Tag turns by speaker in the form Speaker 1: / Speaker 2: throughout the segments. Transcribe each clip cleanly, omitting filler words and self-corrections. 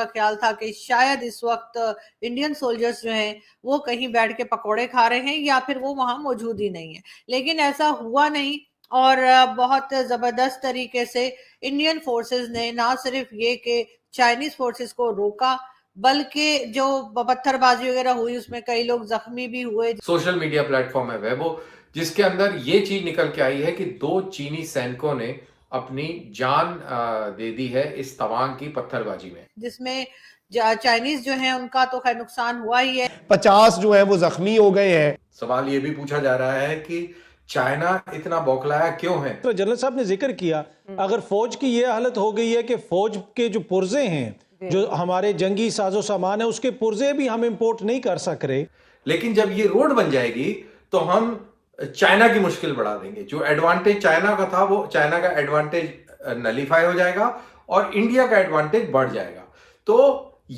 Speaker 1: का ख्याल था कि शायद इस वक्त इंडियन सोल्जर्स जो हैं वो कहीं बैठ के पकौड़े खा रहे हैं या फिर वो वहां मौजूद ही नहीं है, लेकिन ऐसा हुआ नहीं। और बहुत जबरदस्त तरीके से इंडियन फोर्सेस ने ना सिर्फ ये कि चाइनीज फोर्सेस को रोका, बल्कि जो पत्थरबाजी वगैरह हुई उसमें कई लोग जख्मी भी हुए।
Speaker 2: सोशल मीडिया प्लेटफॉर्म है वेबो, जिसके अंदर ये चीज निकल के आई है कि 2 चीनी सैनिकों ने अपनी जान दे दी है इस तवांग की पत्थरबाजी में,
Speaker 1: जिसमें चाइनीज जो है उनका तो खैर नुकसान हुआ ही है,
Speaker 3: 50 जो है वो जख्मी हो गए हैं।
Speaker 2: सवाल ये भी पूछा जा रहा है कि चाइना इतना बौखलाया क्यों है।
Speaker 4: तो जनरल साहब ने जिक्र किया, अगर फौज की ये हालत हो गई है कि फौज के जो पुर्जे हैं, जो हमारे जंगी साजो सामान है, उसके पुर्जे भी हम इंपोर्ट नहीं कर सक रहे।
Speaker 2: लेकिन जब ये रोड बन जाएगी तो हम चाइना की मुश्किल बढ़ा देंगे। जो एडवांटेज चाइना का था वो चाइना का एडवांटेज नलीफाई हो जाएगा और इंडिया का एडवांटेज बढ़ जाएगा। तो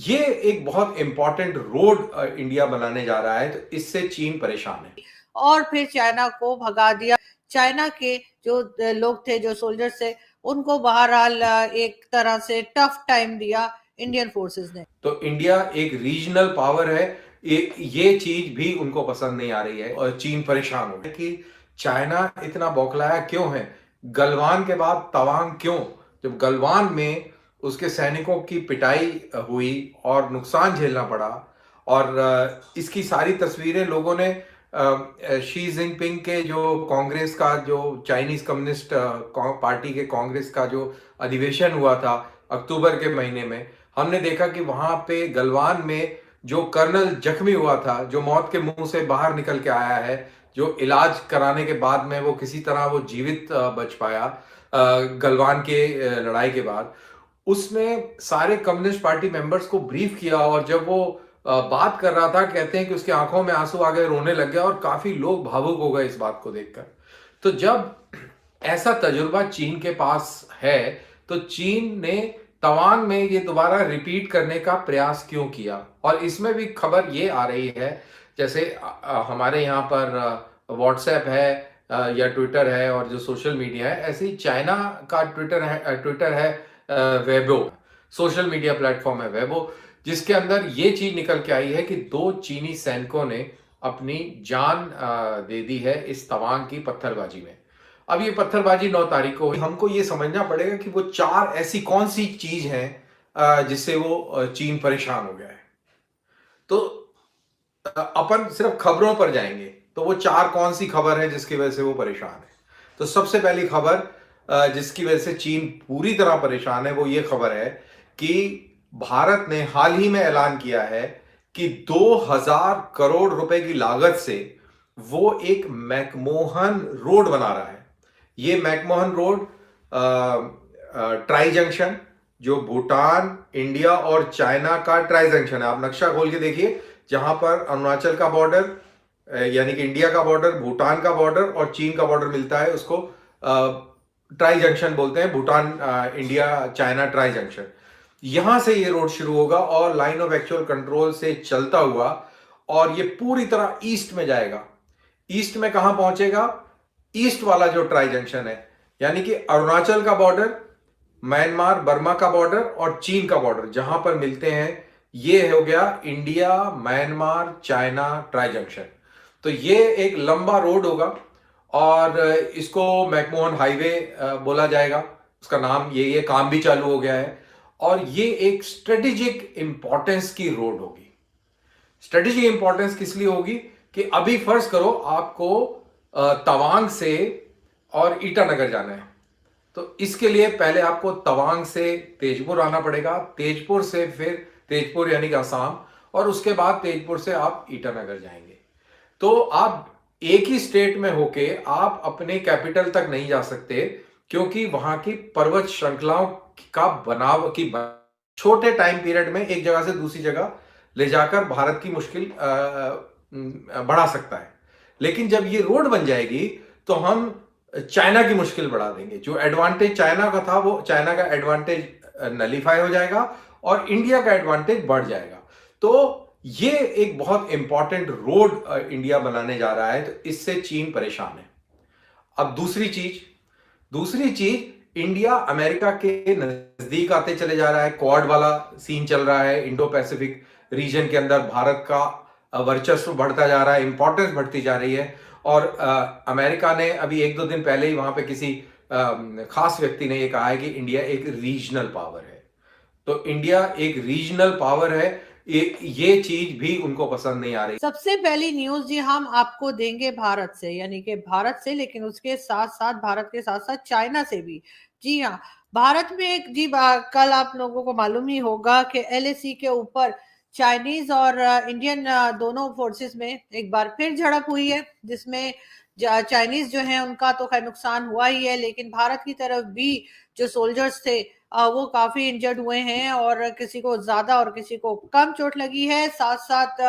Speaker 2: ये एक बहुत इंपॉर्टेंट रोड इंडिया बनाने जा रहा है, तो इससे चीन परेशान है।
Speaker 1: और फिर चाइना को भगा दिया। चाइना के जो लोग थे, जो सोल्जर्स थे, उनको बहरहाल एक तरह से टफ टाइम दिया इंडियन फोर्सेस ने।
Speaker 2: तो इंडिया एक रीजनल पावर है, ये चीज भी उनको पसंद नहीं आ रही है और चीन परेशान हो गया कि चाइना इतना बौखलाया क्यों है। गलवान के बाद तवांग क्यों? जब गलवान में उसके सैनिकों की पिटाई हुई और नुकसान झेलना पड़ा, और इसकी सारी तस्वीरें लोगों ने शी जिनपिंग के जो कांग्रेस का, जो चाइनीज कम्युनिस्ट पार्टी के कांग्रेस का जो अधिवेशन हुआ था अक्टूबर के महीने में, हमने देखा कि वहां पे गलवान में जो कर्नल जख्मी हुआ था, जो मौत के मुंह से बाहर निकल के आया है, जो इलाज कराने के बाद में वो किसी तरह वो जीवित बच पाया गलवान के लड़ाई के बाद, उसने सारे कम्युनिस्ट पार्टी मेंबर्स को ब्रीफ किया। और जब वो बात कर रहा था, कहते हैं कि उसकी आंखों में आंसू आ गए, रोने लग गया और काफी लोग भावुक हो गए इस बात को देखकर। तो जब ऐसा तजुर्बा चीन के पास है, तो चीन ने तवांग में ये दोबारा रिपीट करने का प्रयास क्यों किया? और इसमें भी खबर ये आ रही है, जैसे हमारे यहाँ पर व्हाट्सएप है या ट्विटर है और जो सोशल मीडिया है, ऐसे ही चाइना का ट्विटर है वेबो, सोशल मीडिया प्लेटफॉर्म है वेबो, जिसके अंदर ये चीज निकल के आई है कि 2 चीनी सैनिकों ने अपनी जान दे दी है इस तवांग की पत्थरबाजी में। अब ये पत्थरबाजी 9 तारीख को, हमको ये समझना पड़ेगा कि वो 4 ऐसी कौन सी चीज हैं जिससे वो चीन परेशान हो गया है। तो अपन सिर्फ खबरों पर जाएंगे तो वो 4 कौन सी खबर है जिसकी वजह से वो परेशान है। तो सबसे पहली खबर जिसकी वजह से चीन पूरी तरह परेशान है, वो ये खबर है कि भारत ने हाल ही में ऐलान किया है कि 2000 करोड़ रुपए की लागत से वो एक मैकमोहन रोड बना रहा है। ये मैकमोहन रोड ट्राई जंक्शन, जो भूटान, इंडिया और चाइना का ट्राई जंक्शन है। आप नक्शा खोल के देखिए, जहां पर अरुणाचल का बॉर्डर यानी कि इंडिया का बॉर्डर, भूटान का बॉर्डर और चीन का बॉर्डर मिलता है, उसको ट्राई जंक्शन बोलते हैं, Bhutan India China tri junction. यहां से ये रोड शुरू होगा और लाइन ऑफ एक्चुअल कंट्रोल से चलता हुआ और ये पूरी तरह ईस्ट में जाएगा। ईस्ट में कहां पहुंचेगा? ईस्ट वाला जो ट्राई जंक्शन है, यानी कि अरुणाचल का बॉर्डर, म्यांमार बर्मा का बॉर्डर और चीन का बॉर्डर जहां पर मिलते हैं, ये हो गया India Myanmar China tri junction. तो ये एक लंबा रोड होगा और इसको मैकमोहन हाईवे बोला जाएगा, उसका नाम ये काम भी चालू हो गया है। और ये एक स्ट्रेटेजिक इंपॉर्टेंस की रोड होगी। स्ट्रेटेजिक इंपॉर्टेंस किस लिए होगी कि अभी फर्ज करो आपको तवांग से और ईटानगर जाना है, तो इसके लिए पहले आपको तवांग से तेजपुर आना पड़ेगा, तेजपुर से फिर तेजपुर यानी कि असम, और उसके बाद तेजपुर से आप ईटानगर जाएंगे। तो आप एक ही स्टेट में होके आप अपने कैपिटल तक नहीं जा सकते, क्योंकि वहां की पर्वत श्रृंखलाओं का बनाव की छोटे टाइम पीरियड में एक जगह से दूसरी जगह ले जाकर भारत की मुश्किल बढ़ा सकता है। लेकिन जब ये रोड बन जाएगी तो हम चाइना की मुश्किल बढ़ा देंगे। जो एडवांटेज चाइना का था वो चाइना का एडवांटेज नलीफाई हो जाएगा और इंडिया का एडवांटेज बढ़ जाएगा। तो ये एक बहुत इंपॉर्टेंट रोड इंडिया बनाने जा रहा है, तो इससे चीन परेशान है। अब दूसरी चीज, इंडिया अमेरिका के नजदीक आते चले जा रहा है, क्वाड वाला सीन चल रहा है, इंडो पैसिफिक रीजन के अंदर भारत का वर्चस्व बढ़ता जा रहा है, इंपॉर्टेंस बढ़ती जा रही है। और अमेरिका ने अभी 1-2 दिन पहले ही वहां पे किसी खास व्यक्ति ने ये कहा है कि इंडिया एक रीजनल पावर है। तो इंडिया एक रीजनल पावर है, ये चीज भी उनको पसंद नहीं आ रही।
Speaker 1: सबसे पहली न्यूज जी हम आपको देंगे भारत से, यानी कि भारत से, लेकिन उसके साथ साथ भारत के साथ साथ चाइना से भी। जी हाँ, भारत में एक जी कल आप लोगों को मालूम ही होगा कि एलएसी के ऊपर चाइनीज और इंडियन दोनों फोर्सेस में एक बार फिर झड़प हुई है, जिसमें चाइनीज जो है उनका तो खैर नुकसान हुआ ही है, लेकिन भारत की तरफ भी जो सोल्जर्स थे वो काफी इंजर्ड हुए हैं, और किसी को ज्यादा और किसी को कम चोट लगी है। साथ साथ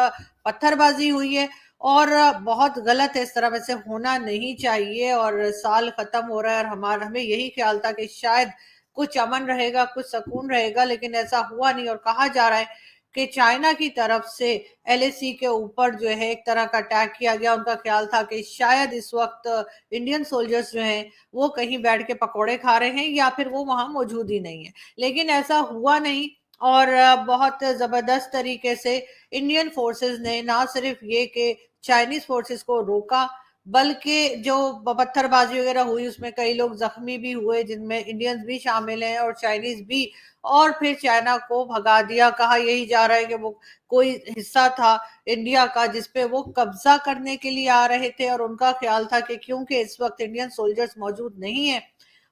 Speaker 1: पत्थरबाजी हुई है, और बहुत गलत है, इस तरह वैसे होना नहीं चाहिए। और साल खत्म हो रहा है और हमें यही ख्याल था कि शायद कुछ अमन रहेगा, कुछ सुकून रहेगा, लेकिन ऐसा हुआ नहीं। और कहा जा रहा है कि चाइना की तरफ से एलएसी के ऊपर जो है एक तरह का अटैक किया गया। उनका ख्याल था कि शायद इस वक्त इंडियन सोल्जर्स जो हैं वो कहीं बैठ के पकोड़े खा रहे हैं, या फिर वो वहां मौजूद ही नहीं है, लेकिन ऐसा हुआ नहीं। और बहुत जबरदस्त तरीके से इंडियन फोर्सेस ने ना सिर्फ ये कि चाइनीज फोर्सेस को रोका, बल्कि जो पत्थरबाजी वगैरह हुई उसमें कई लोग जख्मी भी हुए, जिनमें इंडियंस भी शामिल हैं और चाइनीज भी। और फिर चाइना को भगा दिया। कहा यही जा रहा है कि वो कोई हिस्सा था इंडिया का जिसपे वो कब्जा करने के लिए आ रहे थे, और उनका ख्याल था कि क्योंकि इस वक्त इंडियन सोल्जर्स मौजूद नहीं है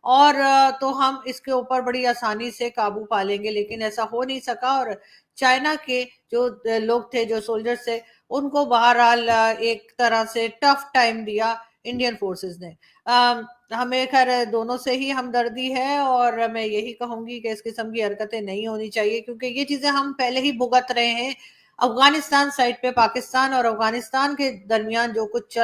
Speaker 1: और तो हम इसके ऊपर बड़ी आसानी से काबू पा लेंगे, लेकिन ऐसा हो नहीं सका। और चाइना के जो लोग थे, जो सोल्जर्स थे, उनको बहरहाल एक तरह से टफ टाइम दिया इंडियन फोर्सेस ने। हमें खैर दोनों से ही हमदर्दी है, और मैं यही कहूंगी कि इस किस्म की हरकतें नहीं होनी चाहिए, क्योंकि ये चीजें हम पहले ही भुगत रहे हैं। अफगानिस्तान साइड पे पाकिस्तान और अफगानिस्तान के दरमियान जो कुछ